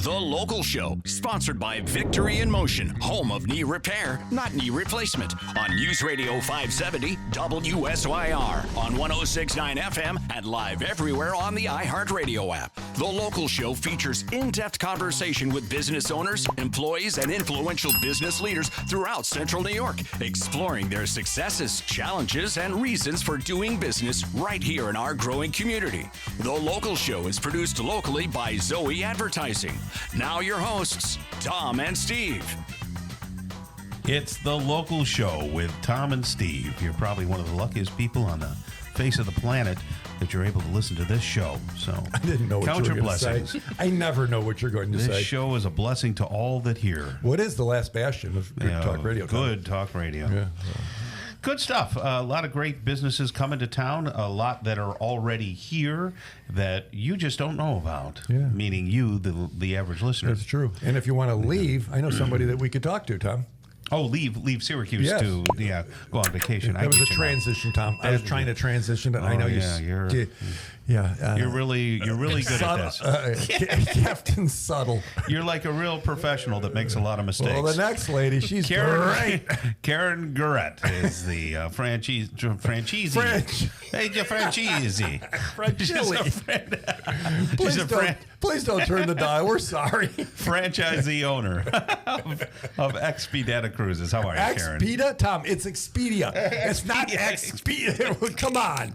The Local Show, sponsored by Victory in Motion, home of knee repair, not knee replacement, on News Radio 570 WSYR, on 106.9 FM, and live everywhere on the iHeartRadio app. The Local Show features in-depth conversation with business owners, employees, and influential business leaders throughout Central New York, exploring their successes, challenges, and reasons for doing business right here in our growing community. The Local Show is produced locally by Zoe Advertising. Now your hosts, Tom and Steve. It's The Local Show with Tom and Steve. You're probably one of the luckiest people on the face of the planet that you're able to listen to this show. So I didn't know what you were going to say. I never know what you're going to say. This show is a blessing to all that hear. What is the last bastion of good talk radio? Good talk radio. Yeah. Good stuff. A lot of great businesses coming to town. A lot that are already here that you just don't know about. Yeah. Meaning you, the average listener. That's true. And if you want to leave, I know somebody that we could talk to, Tom. Oh, leave Syracuse Yes. to go on vacation. That was a transition, Tom. I was trying to transition, but I know you're really good at this. Captain Subtle. You're like a real professional that makes a lot of mistakes. Well, the next lady, she's great. Karen Guerrette is the franchisee. Hey, the franchisee. Please don't turn the dial. We're sorry. Franchisee owner of Expedia Cruises. How are you, Karen? Expedia? Tom, it's Expedia. It's not Expedia. Come on.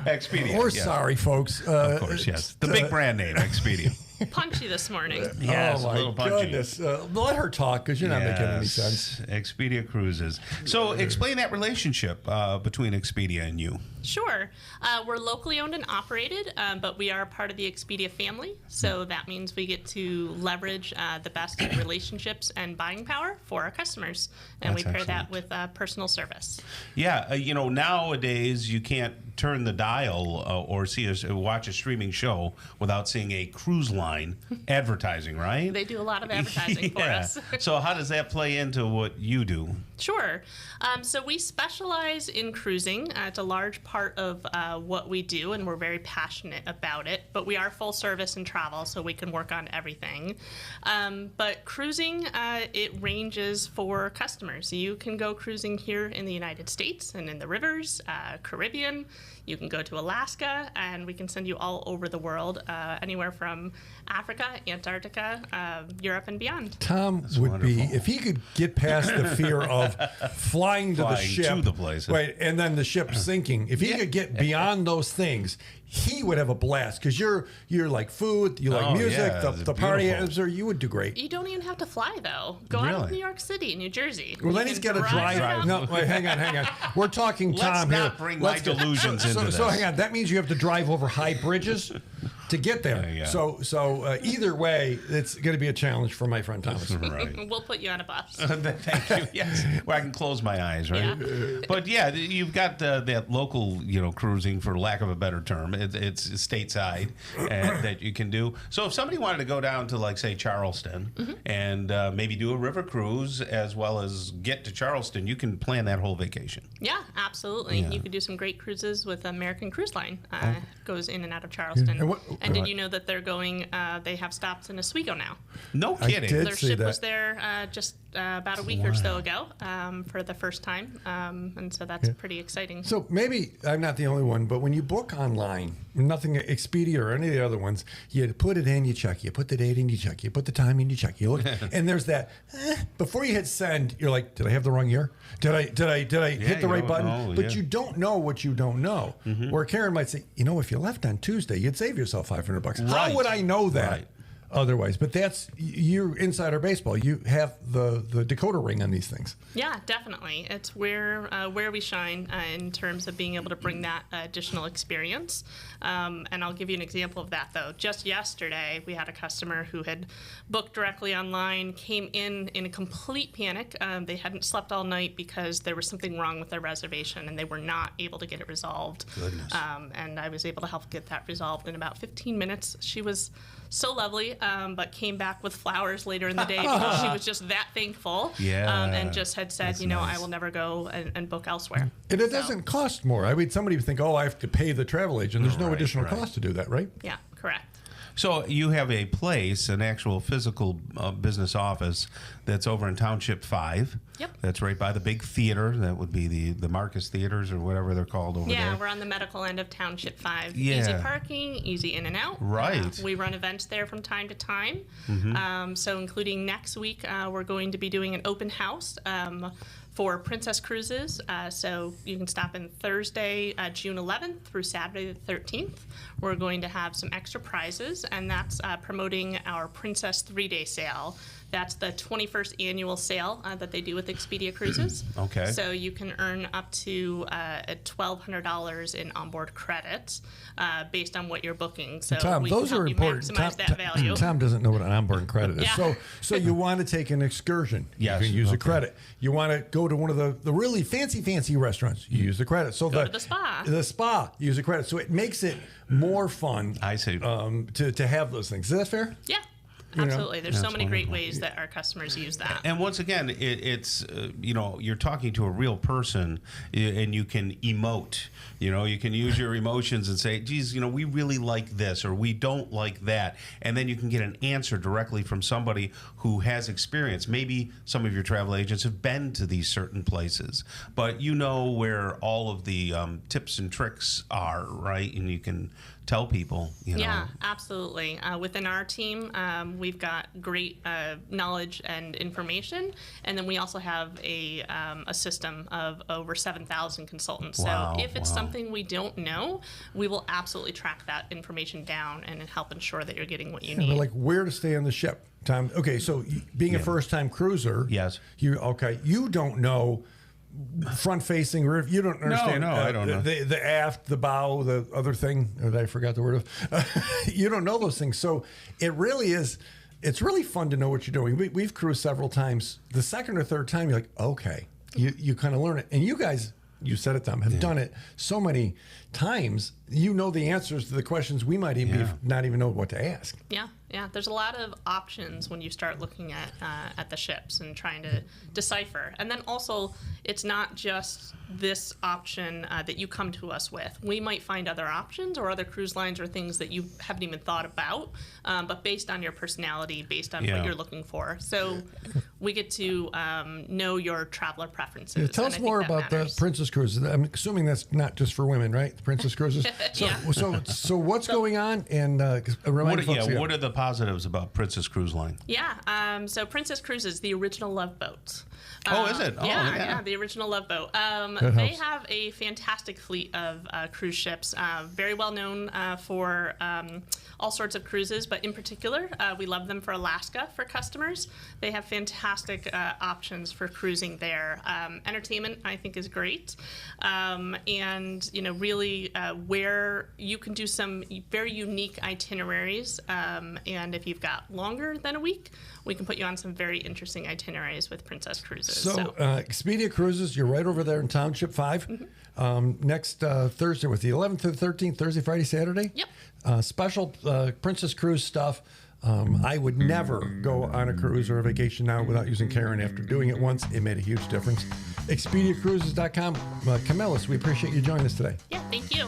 Expedia. We're sorry, folks. Of course, yes. The big brand name, Expedia. Punchy this morning. Yes, oh my a little punchy. goodness. Let her talk because you're not making any sense. Expedia Cruises. So explain that relationship between Expedia and you. Sure. We're locally owned and operated, but we are part of the Expedia family. So that means we get to leverage the best relationships and buying power for our customers. And That's we pair excellent. that with personal service. Yeah, nowadays you can't turn the dial or watch a streaming show without seeing a cruise line advertising, right? They do a lot of advertising for us. So how does that play into what you do? Sure. So we specialize in cruising. It's a large part of what we do, and we're very passionate about it. But we are full service in travel, so we can work on everything. But cruising, it ranges for customers. You can go cruising here in the United States and in the rivers, Caribbean. You can go to Alaska, and we can send you all over the world, anywhere from Africa, Antarctica, Europe, and beyond. Tom That's would wonderful. be, if he could get past the fear of flying to the ship, to the place. right, and then the ship sinking, if he could get beyond those things, he would have a blast because you're like food, you like music, the party atmosphere. You would do great. You don't even have to fly, though. Go out to New York City, New Jersey. Well, then he's got to drive. No, wait, hang on. We're talking Tom here. Let's not bring my delusions into this. So hang on. That means you have to drive over high bridges to get there. Yeah. So either way, it's going to be a challenge for my friend Thomas. Right. We'll put you on a bus. Thank you. Yes, where I can close my eyes, right? Yeah. But yeah, you've got that local, cruising, for lack of a better term. It's stateside that you can do. So if somebody wanted to go down to, like, say, Charleston and maybe do a river cruise as well as get to Charleston, you can plan that whole vacation. Yeah, absolutely. Yeah. You could do some great cruises with American Cruise Line. Goes in and out of Charleston. And did you know that they're going? They have stops in Oswego now. No kidding. did. Their see ship that. was there just about a week or so ago for the first time, and so that's pretty exciting. So maybe I'm not the only one, but when you book online, nothing Expedia or any of the other ones, you put it in, you check, you put the date in, you check, you put the time in, you check, you look, and there's that before you hit send, you're like, did I have the wrong year? Did I hit the right button? But you don't know what you don't know. Where Karen might say, if you left on Tuesday, you'd save yourself $500. Right. How would I know that? Right. Otherwise, but that's you're insider baseball. You have the decoder ring on these things. Yeah, definitely. It's where we shine in terms of being able to bring that additional experience. And I'll give you an example of that, though. Just yesterday, we had a customer who had booked directly online, came in a complete panic. They hadn't slept all night because there was something wrong with their reservation, and they were not able to get it resolved. Goodness. And I was able to help get that resolved in about 15 minutes. She was so lovely, but came back with flowers later in the day because she was just that thankful. Yeah. And just had said, nice. I will never go and book elsewhere. And it doesn't cost more. I mean, somebody would think, I have to pay the travel agent. There's no additional right. cost to do that, right? Yeah, correct. So you have a place, an actual physical business office that's over in Township 5. Yep. That's right by the big theater. That would be the Marcus Theaters or whatever they're called over there. Yeah, we're on the medical end of Township 5. Yeah. Easy parking, easy in and out. Right. We run events there from time to time. So including next week, we're going to be doing an open house for Princess Cruises. So you can stop in Thursday, June 11th through Saturday the 13th. We're going to have some extra prizes, and that's promoting our Princess 3-day sale. That's the 21st annual sale that they do with Expedia Cruises. Okay. So you can earn up to $1,200 in onboard credits based on what you're booking. So Tom, we those can help are you important. maximize that value. Tom doesn't know what an onboard credit is. Yeah. So you want to take an excursion. Yes, You can use a okay. credit. You want to go to one of the really fancy restaurants. You use the credit. So Go to the spa. The spa, use a credit. So it makes it more fun. I see. To have those things. Is that fair? Yeah, know, absolutely. There's so that's many great wonderful. ways that our customers use that. And once again, it's you're talking to a real person, and you can emote. You can use your emotions and say, geez, we really like this or we don't like that. And then you can get an answer directly from somebody who has experience. Maybe some of your travel agents have been to these certain places, but you know where all of the tips and tricks are, right? And you can tell people, Yeah, absolutely. Within our team, we've got great knowledge and information, and then we also have a system of over 7,000 consultants. Wow, So if it's wow. something we don't know, we will absolutely track that information down and help ensure that you're getting what you But need. like where to stay on the ship, Tom. Okay, so being a first-time cruiser, Yes. you don't know front-facing roof. You don't understand. No, I don't know. The aft, the bow, the other thing that I forgot the word of. You don't know those things, so it really is. It's really fun to know what you're doing. We've cruised several times. The second or third time, you're like, okay, you kind of learn it, and you guys. You said it, Tom, have done it so many times. You know the answers to the questions we might even not even know what to ask. Yeah. There's a lot of options when you start looking at the ships and trying to decipher. And then also, it's not just this option that you come to us with. We might find other options or other cruise lines or things that you haven't even thought about, but based on your personality, based on what you're looking for. So we get to know your traveler preferentions. Yeah, tell and us I think more that about matters. the Princess Cruises. I'm assuming that's not just for women, right? The Princess Cruises. So, Yeah. so what's going on? And remind folks again. What are the positives about Princess Cruise Line? Yeah, so Princess Cruises, the original Love Boat. Oh, is it? Oh, Yeah, the original Love Boat. They helps. have a fantastic fleet of cruise ships, very well known for all sorts of cruises, but in particular, we love them for Alaska for customers. They have fantastic options for cruising there. Entertainment, I think, is great, and really where you can do some very unique itineraries. And if you've got longer than a week, we can put you on some very interesting itineraries with Princess Cruises. So Expedia Cruises, you're right over there in Township 5. Next Thursday, with the 11th to the 13th, Thursday, Friday, Saturday. Yep. Special Princess Cruise stuff. I would never go on a cruise or a vacation now without using Karen. After doing it once, it made a huge difference. ExpediaCruises.com. Camillus, we appreciate you joining us today. Yeah, thank you.